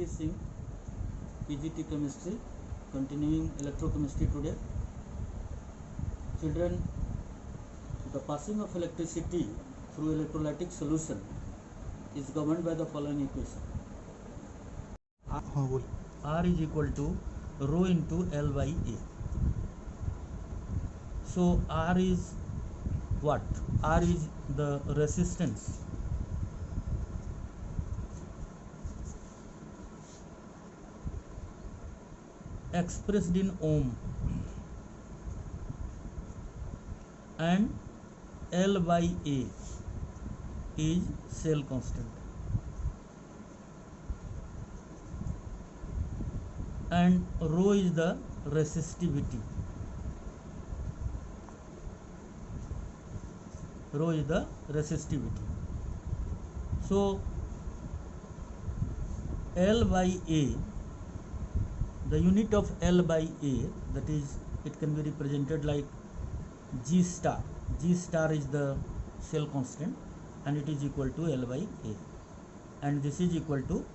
P.K. Singh, PGT Chemistry, continuing electrochemistry today. Children, the passing of electricity through electrolytic solution is governed by the following equation. R is equal to rho into L by A. So R is what? R is the resistance expressed in ohm, and L by A is cell constant, and rho is the resistivity. Rho is the resistivity. So L by A, the unit of L by A, that is, it can be represented like G star. G star is the cell constant and it is equal to L by A, and this is equal to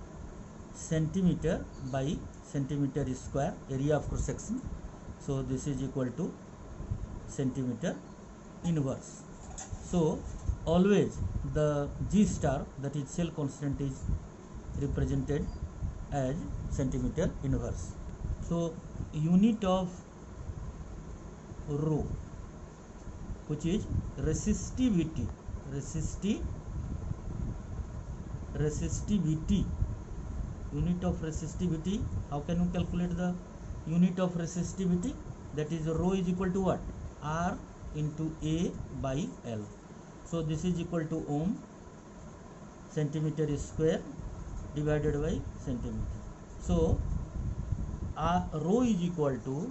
centimeter by centimeter square, area of cross section. So this is equal to centimeter inverse. So always the G star, that is cell constant, is represented as centimeter inverse. So unit of rho, which is resistivity, unit of resistivity. How can you calculate the unit of resistivity? That is, rho is equal to what? R into A by L. So this is equal to ohm, centimeter square divided by centimeter. So rho is equal to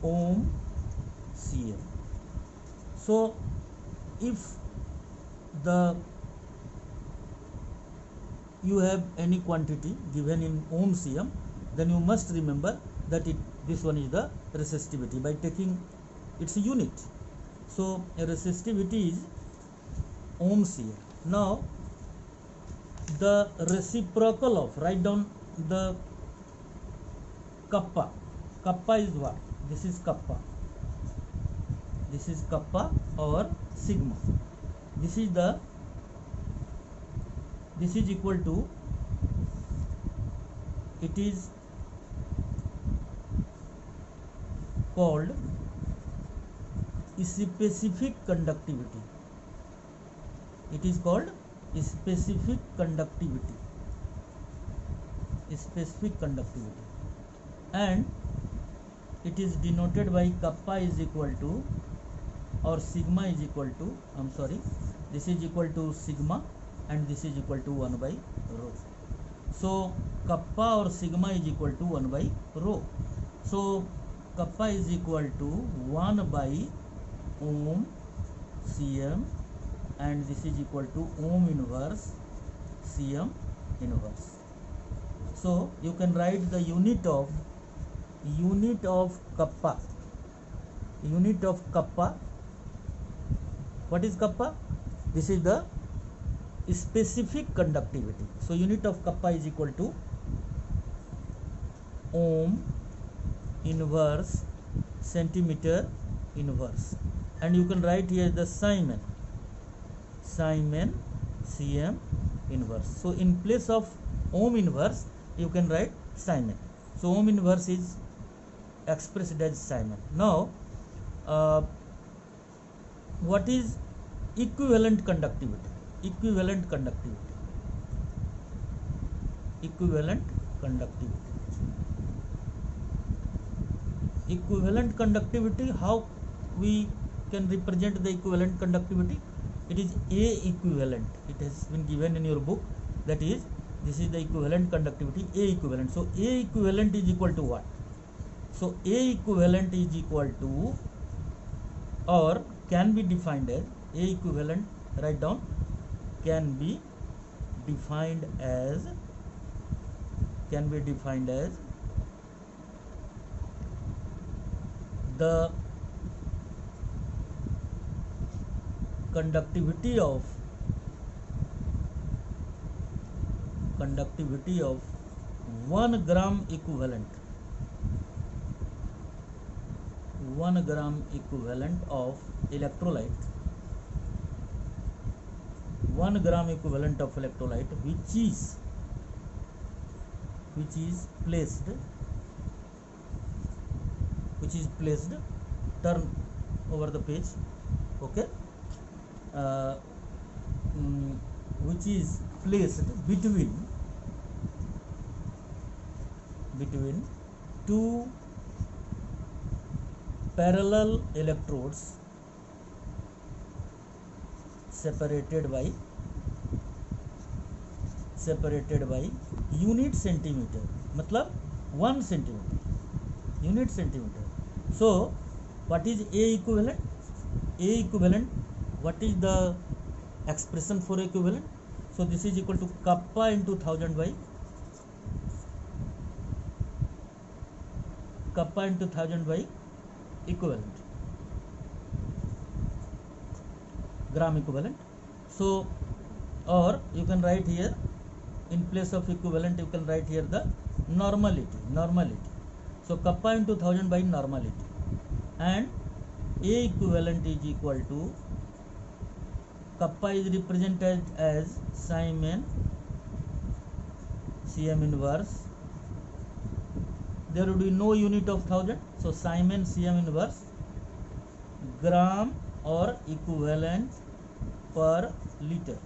ohm cm. So if you have any quantity given in ohm cm, then you must remember that this one is the resistivity by taking its unit. So resistivity is ohm cm. Now the reciprocal of, write down the kappa. Kappa is what? This is kappa or sigma. This is equal to, it is called specific conductivity. It is called specific conductivity, and it is denoted by kappa is equal to, or sigma is equal to, this is equal to sigma and this is equal to 1 by rho. So kappa or sigma is equal to 1 by rho. So kappa is equal to 1 by ohm cm, and this is equal to ohm inverse cm inverse. So you can write the unit of kappa. What is kappa? This is the specific conductivity. So unit of kappa is equal to ohm inverse centimeter inverse, and you can write here the Simon cm inverse. So in place of ohm inverse you can write Simon. So ohm inverse is expressed as Simon. Now what is equivalent conductivity? Equivalent conductivity, how we can represent the equivalent conductivity? It is A equivalent. It has been given in your book. That is, this is the equivalent conductivity, A equivalent. So A equivalent is equal to what? So A equivalent is equal to, or can be defined as, A equivalent, write down, can be defined as the conductivity of conductivity of 1 gram equivalent, 1 gram equivalent of electrolyte, 1 gram equivalent of electrolyte which is placed, turn over the page, okay, which is placed between two parallel electrodes separated by unit centimeter, मतलब 1 centimeter, unit centimeter. So what is A equivalent? What is the expression for equivalent? So this is equal to kappa into 1000 by equivalent, gram equivalent. So, or you can write here, in place of equivalent you can write here the normality. So kappa into 1000 by normality, and A equivalent is equal to, kappa is represented as Simon Cm inverse, there would be no unit of 1000, so Simon Cm inverse gram or equivalent per liter.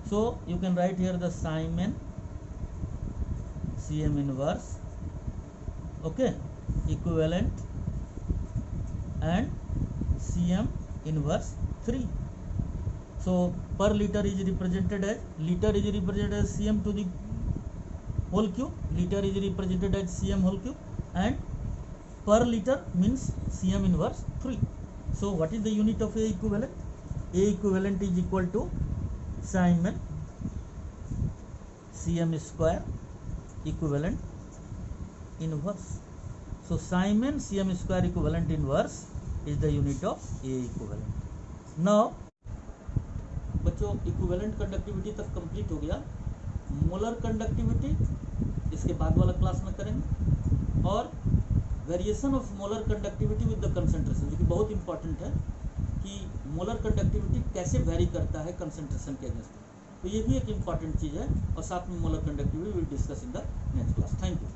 So you can write here the Simon Cm inverse, okay, equivalent, and Cm inverse 3. So per liter is represented as Cm to the whole cube, liter is represented as Cm whole cube, and per liter means Cm inverse 3. So what is the unit of A equivalent? A equivalent is equal to Simon Cm square equivalent inverse. So Simon Cm square equivalent inverse is the unit of A equivalent. Now बच्चों equivalent conductivity तक complete हो गया. Molar conductivity इसके बाद वाला class में करेंगे, और variation of molar conductivity with the concentration, जो कि बहुत इंपॉर्टेंट है कि मोलर कंडक्टिविटी कैसे वेरी करता है कंसंट्रेशन के अगेंस्ट. तो ये भी एक इंपॉर्टेंट चीज़ है, और साथ में molar conductivity will discuss in the next class. Thank you.